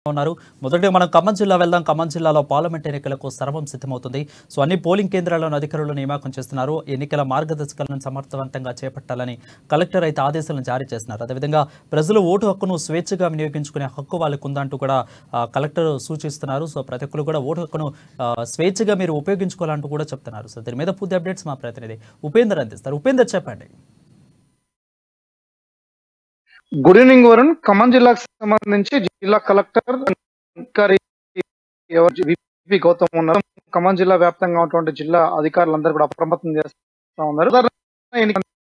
ఉన్నారు. మొదటగా మనం ఖమ్మం జిల్లా వెళ్దాం. ఖమ్మం జిల్లాలో పార్లమెంట్ ఎన్నికలకు సర్వం సిద్ధమవుతుంది. సో అన్ని పోలింగ్ కేంద్రాలను అధికారులు నియామకం చేస్తున్నారు. ఎన్నికల మార్గదర్శకాలను సమర్థవంతంగా చేపట్టాలని కలెక్టర్ అయితే ఆదేశాలను జారీ చేస్తున్నారు. అదేవిధంగా ప్రజలు ఓటు హక్కును స్వేచ్ఛగా వినియోగించుకునే హక్కు వాళ్ళకు ఉందంటూ కూడా కలెక్టర్ సూచిస్తున్నారు. సో ప్రతి ఒక్కరు కూడా ఓటు హక్కును స్వేచ్ఛగా మీరు ఉపయోగించుకోవాలంటూ కూడా చెప్తున్నారు. సో దీని మీద పూర్తి అప్డేట్స్ మా ప్రతినిధి ఉపేందర్ అందిస్తారు. ఉపేందర్, చెప్పండి. Good evening Varun. ఖమ్మం జిల్లాకు సంబంధించి జిల్లా కలెక్టర్ విపి గౌతమ్ ఉన్నారు. ఖమ్మం జిల్లా వ్యాప్తంగా ఉన్నటువంటి జిల్లా అధికారులందరూ కూడా అప్రమత్తం చేస్తూ ఉన్నారు.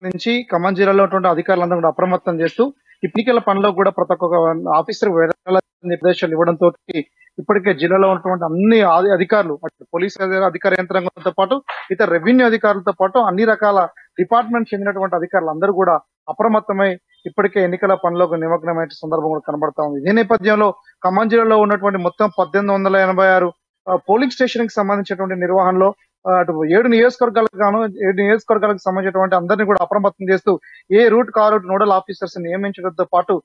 నుంచి ఖమ్మం జిల్లాలో ఉన్నటువంటి అధికారులందరూ కూడా అప్రమత్తం చేస్తూ ఎన్నికల పనిలో కూడా ప్రతి ఒక్క ఆఫీసర్ నిర్దేశాలు ఇవ్వడంతో ఇప్పటికే జిల్లాలో ఉన్నటువంటి అన్ని అధికారులు, పోలీస్ అధికార యంత్రాంగంతో పాటు ఇతర రెవెన్యూ అధికారులతో పాటు అన్ని రకాల డిపార్ట్మెంట్ చెందినటువంటి అధికారులు అందరూ కూడా అప్రమత్తమై ఇప్పటికే ఎన్నికల పనిలోకి నిమగ్నమైన సందర్భం కూడా కనబడతా ఉంది. ఈ నేపథ్యంలో ఖమ్మం జిల్లాలో ఉన్నటువంటి మొత్తం 1886 పోలింగ్ స్టేషన్ కి సంబంధించినటువంటి నిర్వహణలో అటు 7 నియోజకవర్గాలకు గాను 7 నియోజకవర్గాలకు సంబంధించినటువంటి అందరినీ కూడా అప్రమత్తం చేస్తూ ఏ రూట్ కా రూట్ నోడల్ ఆఫీసర్స్ నియమించడంతో పాటు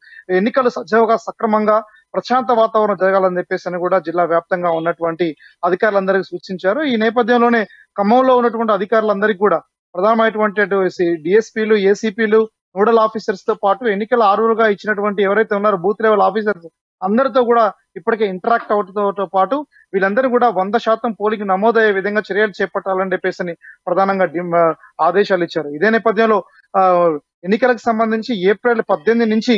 ఎన్నికలు సజావుగా సక్రమంగా ప్రశాంత వాతావరణం జరగాలని చెప్పేసి కూడా జిల్లా వ్యాప్తంగా ఉన్నటువంటి అధికారులందరికీ సూచించారు. ఈ నేపథ్యంలోనే ఖమ్మంలో ఉన్నటువంటి అధికారులందరికీ కూడా ప్రధానమైనటువంటి డిఎస్పీలు, ఏసీపీలు, నోడల్ ఆఫీసర్స్ తో పాటు ఎన్నికల ఆర్వలుగా ఇచ్చినటువంటి ఎవరైతే ఉన్నారో బూత్ లెవెల్ ఆఫీసర్స్ అందరితో కూడా ఇప్పటికే ఇంటరాక్ట్ అవడంతో పాటు వీళ్ళందరూ కూడా 100% పోలింగ్ నమోదయ్యే విధంగా చర్యలు చేపట్టాలని చెప్పేసి ప్రధానంగా ఆదేశాలు ఇచ్చారు. ఇదే నేపథ్యంలో ఎన్నికలకు సంబంధించి ఏప్రిల్ 18 నుంచి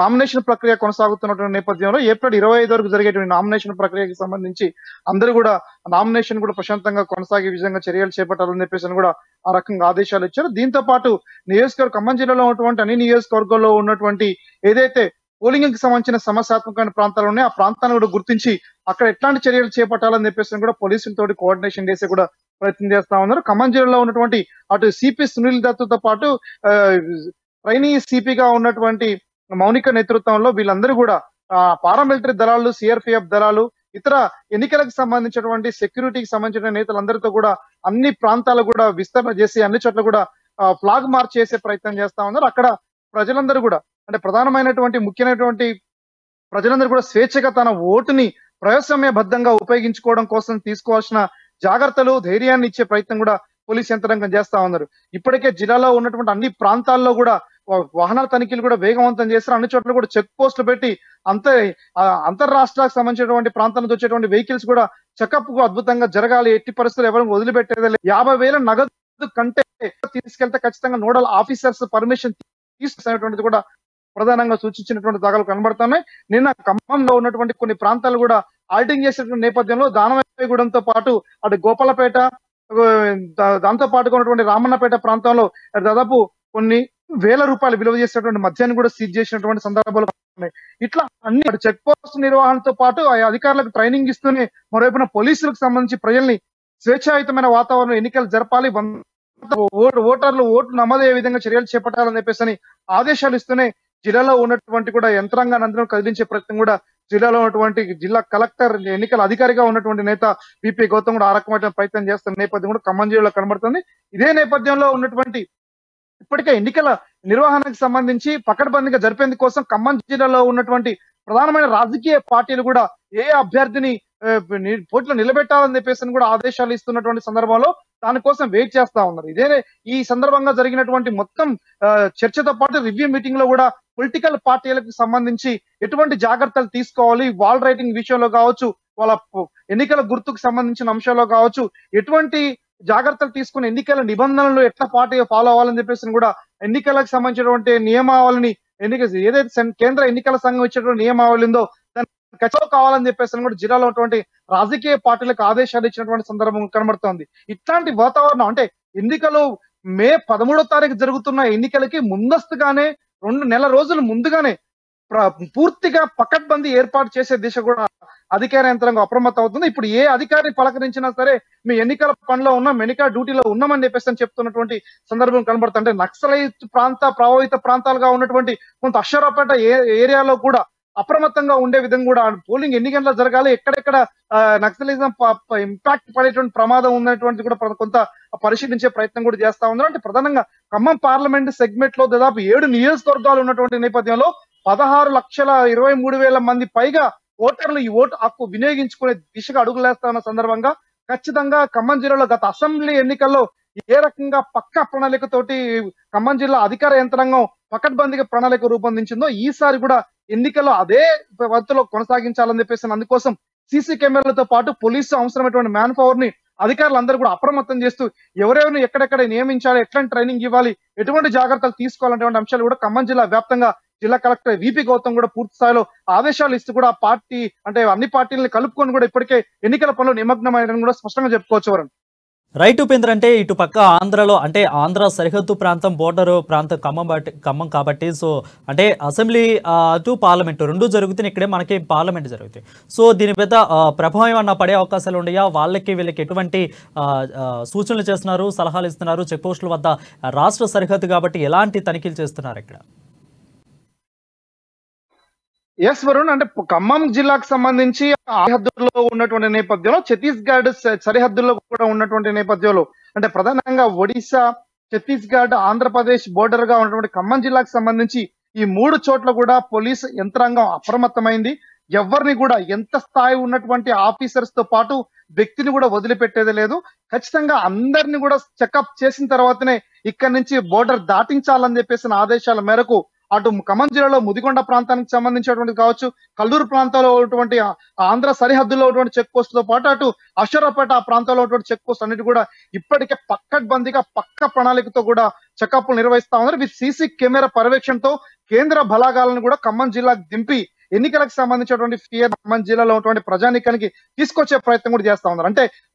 నామినేషన్ ప్రక్రియ కొనసాగుతున్నటువంటి నేపథ్యంలో ఏప్రిల్ 25 వరకు జరిగేటువంటి నామినేషన్ ప్రక్రియకి సంబంధించి అందరూ కూడా నామినేషన్ కూడా ప్రశాంతంగా కొనసాగే విధంగా చర్యలు చేపట్టాలని చెప్పేసి కూడా ఆ రకంగా ఆదేశాలు ఇచ్చారు. దీంతో పాటు ఖమ్మం జిల్లాలో ఉన్నటువంటి అన్ని నియోజకవర్గాల్లో ఉన్నటువంటి ఏదైతే పోలింగ్ కి సంబంధించిన సమస్యాత్మకమైన ప్రాంతాలు ఉన్నాయి ఆ ప్రాంతాలను కూడా గుర్తించి అక్కడ ఎట్లాంటి చర్యలు చేపట్టాలని చెప్పేసి కూడా పోలీసులతో కోఆర్డినేషన్ చేసి కూడా ప్రయత్నం చేస్తా ఉన్నారు. ఖమ్మం జిల్లాలో ఉన్నటువంటి అటు సిపి సునీల్ దత్తో పాటు ట్రైనీ సిపిగా ఉన్నటువంటి మౌనిక నేతృత్వంలో వీళ్ళందరూ కూడా పారామిలిటరీ దళాలు, సిఆర్పిఎఫ్ దళాలు, ఇతర ఎన్నికలకు సంబంధించినటువంటి సెక్యూరిటీకి సంబంధించిన నేతలందరితో కూడా అన్ని ప్రాంతాలు కూడా విస్తరణ చేసి అన్ని చోట్ల కూడా ఫ్లాగ్ మార్చ్ చేసే ప్రయత్నం చేస్తా ఉన్నారు. అక్కడ ప్రజలందరూ కూడా అంటే ప్రధానమైనటువంటి ముఖ్యమైనటువంటి ప్రజలందరూ కూడా స్వేచ్ఛగా తన ఓటుని ప్రజాస్వామ్యబద్ధంగా ఉపయోగించుకోవడం కోసం తీసుకోవాల్సిన జాగ్రత్తలు, ధైర్యాన్ని ఇచ్చే ప్రయత్నం కూడా పోలీస్ యంత్రాంగం చేస్తా ఉన్నారు. ఇప్పటికే జిల్లాలో ఉన్నటువంటి అన్ని ప్రాంతాల్లో కూడా వాహనాల తనిఖీలు కూడా వేగవంతం చేస్తారు. అన్ని చోట్ల కూడా చెక్ పోస్టులు పెట్టి అంతర్రాష్ట్రాలకు సంబంధించినటువంటి ప్రాంతాల నుంచి వచ్చేటువంటి వెహికల్స్ కూడా చెకప్ కు అద్భుతంగా జరగాలి. ఎట్టి పరిస్థితులు ఎవరు వదిలిపెట్టేది 50,000 నగదు కంటే తీసుకెళ్తే ఖచ్చితంగా నోడల్ ఆఫీసర్స్ పర్మిషన్ తీసుకునేటువంటిది కూడా ప్రధానంగా సూచించినటువంటి దాఖలు కనబడుతున్నాయి. నిన్న ఖమ్మంలో ఉన్నటువంటి కొన్ని ప్రాంతాలు కూడా ఆల్టింగ్ చేసినటువంటి నేపథ్యంలో దానవైగూడెంతో పాటు అటు గోపాలపేట, దాంతో పాటుగా ఉన్నటువంటి రామన్నపేట ప్రాంతంలో దాదాపు కొన్ని వేల రూపాయలు విలువ చేసినటువంటి మద్యాన్ని కూడా సీజ్ చేసినటువంటి సందర్భాలు ఉన్నాయి. ఇట్లా అన్ని చెక్ పోస్ట్ నిర్వహణతో పాటు ఆ అధికారులకు ట్రైనింగ్ ఇస్తూనే మరోవైపున పోలీసులకు సంబంధించి ప్రజల్ని స్వేచ్ఛాయుతమైన వాతావరణం ఎన్నికలు జరపాలి, ఓటర్లు ఓట్లు నమోదయ్యే విధంగా చర్యలు చేపట్టాలని చెప్పేసి ఆదేశాలు ఇస్తూనే జిల్లాలో ఉన్నటువంటి కూడా యంత్రాంగాన్ని అందరూ కదిలించే ప్రయత్నం కూడా జిల్లాలో ఉన్నటువంటి జిల్లా కలెక్టర్, ఎన్నికల అధికారిగా ఉన్నటువంటి నేత విపి గౌతమ్ కూడా ఆ రకమైన ప్రయత్నం చేస్తున్న నేపథ్యం కూడా ఖమ్మం జిల్లాలో కనబడుతుంది. ఇదే నేపథ్యంలో ఉన్నటువంటి ఇప్పటికే ఎన్నికల నిర్వహణకు సంబంధించి పకడ్బందీగా జరిపేందుకు కోసం ఖమ్మం జిల్లాలో ఉన్నటువంటి ప్రధానమైన రాజకీయ పార్టీలు కూడా ఏ అభ్యర్థిని పోటీలో నిలబెట్టాలని చెప్పేసి కూడా ఆదేశాలు ఇస్తున్నటువంటి సందర్భంలో దానికోసం వెయిట్ చేస్తా ఉన్నారు. ఈ సందర్భంగా జరిగినటువంటి మొత్తం చర్చతో పాటు రివ్యూ మీటింగ్ లో కూడా పొలిటికల్ పార్టీలకు సంబంధించి ఎటువంటి జాగ్రత్తలు తీసుకోవాలి, వాల్ రైటింగ్ విషయంలో కావచ్చు, వాళ్ళ ఎన్నికల గుర్తుకు సంబంధించిన అంశాల్లో కావచ్చు, ఎటువంటి జాగ్రత్తలు తీసుకుని ఎన్నికల నిబంధనలు ఎట్లా పార్టీ ఫాలో అవ్వాలని చెప్పేసి కూడా ఎన్నికలకు సంబంధించినటువంటి నియమావళిని ఏదైతే కేంద్ర ఎన్నికల సంఘం ఇచ్చినటువంటి నియమావళి ఉందో దాన్ని ఖచ్చితంగా కావాలని చెప్పేసి కూడా జిల్లాలో ఉన్నటువంటి రాజకీయ పార్టీలకు ఆదేశాలు ఇచ్చినటువంటి సందర్భం కనబడుతోంది. ఇట్లాంటి వాతావరణం అంటే ఎన్నికలు మే 13వ తారీఖు జరుగుతున్న ఎన్నికలకి ముందస్తుగానే 2 నెలల రోజులు ముందుగానే పూర్తిగా పకడ్బందీ ఏర్పాటు చేసే దిశ కూడా అధికార యంత్రాంగం అప్రమత్తం అవుతుంది. ఇప్పుడు ఏ అధికారిని పలకరించినా సరే మీ ఎన్నికల పనిలో ఉన్నాం, ఎన్నికల డ్యూటీలో ఉన్నామని చెప్పేసి చెప్తున్నటువంటి సందర్భం కనబడుతుంది. అంటే నక్సలైట్ ప్రభావిత ప్రాంతాలుగా ఉన్నటువంటి కొంత అక్షరాపేట ఏరియాలో కూడా అప్రమత్తంగా ఉండే విధంగా కూడా పోలింగ్ ఎన్ని గంటలకు జరగాలి, ఎక్కడెక్కడ నక్సలిజం ఇంపాక్ట్ పడేటువంటి ప్రమాదం ఉన్నటువంటి కూడా కొంత పరిశీలించే ప్రయత్నం కూడా చేస్తా ఉన్నారు. అంటే ప్రధానంగా ఖమ్మం పార్లమెంట్ సెగ్మెంట్ లో దాదాపు 7 నియోజకవర్గాలు ఉన్నటువంటి నేపథ్యంలో 16,23,000 మంది పైగా ఓటర్లు ఈ ఓటు హక్కు వినియోగించుకునే దిశగా అడుగులేస్తా ఉన్న సందర్భంగా ఖచ్చితంగా ఖమ్మం జిల్లాలో గత అసెంబ్లీ ఎన్నికల్లో ఏ రకంగా పక్కా ప్రణాళికతోటి ఖమ్మం జిల్లా అధికార యంత్రాంగం పకడ్బందీగా ప్రణాళిక రూపొందించిందో ఈసారి కూడా ఎన్నికల్లో అదే పద్ధతిలో కొనసాగించాలని చెప్పేసి అందుకోసం సీసీ కెమెరాలతో పాటు పోలీసు అవసరమైనటువంటి మ్యాన్ పవర్ ని అధికారులందరూ కూడా అప్రమత్తం చేస్తూ ఎవరెవరిని ఎక్కడెక్కడ నియమించాలి, ఎట్లాంటి ట్రైనింగ్ ఇవ్వాలి, ఎటువంటి జాగ్రత్తలు తీసుకోవాలనేటువంటి అంశాలు కూడా ఖమ్మం జిల్లా వ్యాప్తంగా జిల్లా కలెక్టర్ విపి గౌతమ్ కూడా పూర్తి స్థాయిలో ఆదేశాలు ఇస్తూ కూడా పార్టీ అంటే అన్ని పార్టీలను కలుపుకొని కూడా ఇప్పటికే ఎన్నికల పనులు నిమగ్నమైనని కూడా స్పష్టంగా చెప్పుకోవచ్చు వరుణ్. రైట్ ఉపేంద్ర, అంటే ఇటు పక్క ఆంధ్రలో అంటే ఆంధ్ర సరిహద్దు ప్రాంతం బోర్డర్ ప్రాంతం ఖమ్మం కాబట్టి సో అంటే అసెంబ్లీ టు పార్లమెంట్ రెండు జరుగుతుంది, ఇక్కడే మనకి పార్లమెంట్ జరుగుతాయి. సో దీని పెద్ద ప్రభావం ఏమన్నా పడే అవకాశాలు ఉన్నాయా? వీళ్ళకి ఎటువంటి సూచనలు చేస్తున్నారు, సలహాలు ఇస్తున్నారు? చెక్ పోస్టుల వద్ద రాష్ట్ర సరిహద్దు కాబట్టి ఎలాంటి తనిఖీలు చేస్తున్నారు ఇక్కడ? ఎస్ వరుణ్, అంటే ఖమ్మం జిల్లాకు సంబంధించి సరిహద్దుల్లో ఉన్నటువంటి నేపథ్యంలో ఛత్తీస్గఢ్ సరిహద్దుల్లో కూడా ఉన్నటువంటి నేపథ్యంలో అంటే ప్రధానంగా ఒడిశా, ఛత్తీస్గఢ్, ఆంధ్రప్రదేశ్ బోర్డర్ గా ఉన్నటువంటి ఖమ్మం జిల్లాకు సంబంధించి ఈ 3 చోట్ల కూడా పోలీసు యంత్రాంగం అప్రమత్తమైంది. ఎవరిని కూడా ఎంత స్థాయి ఉన్నటువంటి ఆఫీసర్స్ తో పాటు వ్యక్తిని కూడా వదిలిపెట్టేది లేదు. ఖచ్చితంగా అందరిని కూడా చెకప్ చేసిన తర్వాతనే ఇక్కడి నుంచి బోర్డర్ దాటించాలని చెప్పేసిన ఆదేశాల మేరకు అటు ఖమ్మం జిల్లాలో ముదిగొండ ప్రాంతానికి సంబంధించినటువంటి కావచ్చు, కల్లూరు ప్రాంతంలో ఉన్నటువంటి ఆంధ్ర సరిహద్దుల్లో ఉన్నటువంటి చెక్ పోస్ట్ తో పాటు అటు అశ్వరాపేట ఆ ప్రాంతంలో ఉన్నటువంటి చెక్ పోస్ట్ అన్నిటి కూడా ఇప్పటికే పక్కడ్బందీగా పక్క ప్రణాళికతో కూడా చెకప్లు నిర్వహిస్తా ఉన్నారు. విత్ సీసీ కెమెరా పర్యవేక్షణతో కేంద్ర బలాగాలను కూడా ఖమ్మం జిల్లాకు దింపి ఎన్నికలకు సంబంధించినటువంటి ఫియర్ ఖమ్మం జిల్లాలో ఉన్నటువంటి ప్రజానీకానికి తీసుకొచ్చే ప్రయత్నం కూడా చేస్తా ఉన్నారు.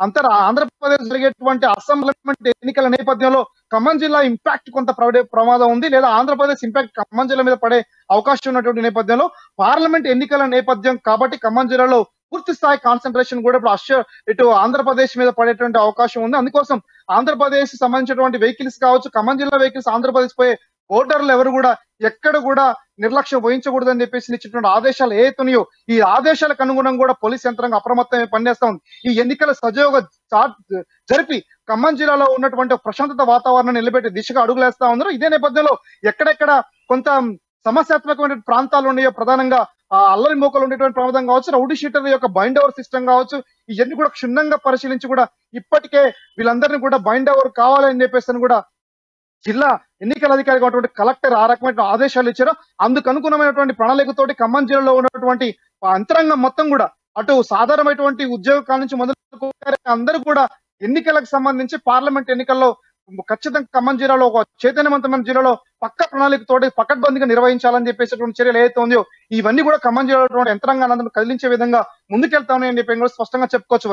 అంటే ఆంధ్రప్రదేశ్ జరిగేటువంటి అసెంబ్లీ ఎన్నికల నేపథ్యంలో ఖమ్మం జిల్లా ఇంపాక్ట్ కొంత ప్రమాదం ఉంది, లేదా ఆంధ్రప్రదేశ్ ఇంపాక్ట్ ఖమ్మం జిల్లా మీద పడే అవకాశం ఉన్నటువంటి నేపథ్యంలో పార్లమెంట్ ఎన్నికల నేపథ్యం కాబట్టి ఖమ్మం జిల్లాలో పూర్తి స్థాయి కాన్సన్ట్రేషన్ కూడా ఇప్పుడు ఇటు ఆంధ్రప్రదేశ్ మీద పడేటువంటి అవకాశం ఉంది. అందుకోసం ఆంధ్రప్రదేశ్ సంబంధించినటువంటి వెహికల్స్ కావచ్చు, ఖమ్మం జిల్లా వెహికల్స్ ఆంధ్రప్రదేశ్ పోయే ఓటర్లు ఎవరు కూడా ఎక్కడ కూడా నిర్లక్ష్యం వహించకూడదని చెప్పేసి ఇచ్చినటువంటి ఆదేశాలు ఏతున్నాయో ఈ ఆదేశాలకు అనుగుణంగా కూడా పోలీస్ యంత్రాంగం అప్రమత్తమే పనిచేస్తా ఉంది. ఈ ఎన్నికల సజీవంగా జరిపి ఖమ్మం జిల్లాలో ఉన్నటువంటి ప్రశాంతత వాతావరణాన్ని నిలబెట్టే దిశగా అడుగులేస్తా ఉన్నారు. ఇదే నేపథ్యంలో ఎక్కడెక్కడ కొంత సమస్యాత్మకమైన ప్రాంతాలు ఉన్నాయో, ప్రధానంగా అల్లరి మోకలు ఉండేటువంటి ప్రమాదం కావచ్చు, రౌడీ షీటర్ల యొక్క బైండ్ ఓవర్ సిస్టమ్ కావచ్చు, ఇవన్నీ కూడా క్షుణ్ణంగా పరిశీలించి కూడా ఇప్పటికే వీళ్ళందరినీ కూడా బైండ్ ఓవర్ కావాలని చెప్పేసి కూడా జిల్లా ఎన్నికల అధికారి ఉన్నటువంటి కలెక్టర్ ఆ రకమైన ఆదేశాలు ఇచ్చారు. అందుకు అనుగుణమైనటువంటి ప్రణాళికతోటి ఖమ్మం జిల్లాలో ఉన్నటువంటి యంత్రాంగం మొత్తం కూడా అటు సాధారణమైనటువంటి ఉద్యోగాల నుంచి మొదలు అందరూ కూడా ఎన్నికలకు సంబంధించి పార్లమెంట్ ఎన్నికల్లో ఖచ్చితంగా ఖమ్మం జిల్లాలో ఒక చైతన్యవంతమైన జిల్లాలో పక్క ప్రణాళికతోటి పకడ్బందీగా నిర్వహించాలని చెప్పేసి చర్యలు ఏదైతే ఉందో ఇవన్నీ కూడా ఖమ్మం జిల్లాలో యంత్రాంగాన్ని కదిలించే విధంగా ముందుకెళ్తా ఉన్నాయని చెప్పి స్పష్టంగా చెప్పుకోవచ్చు.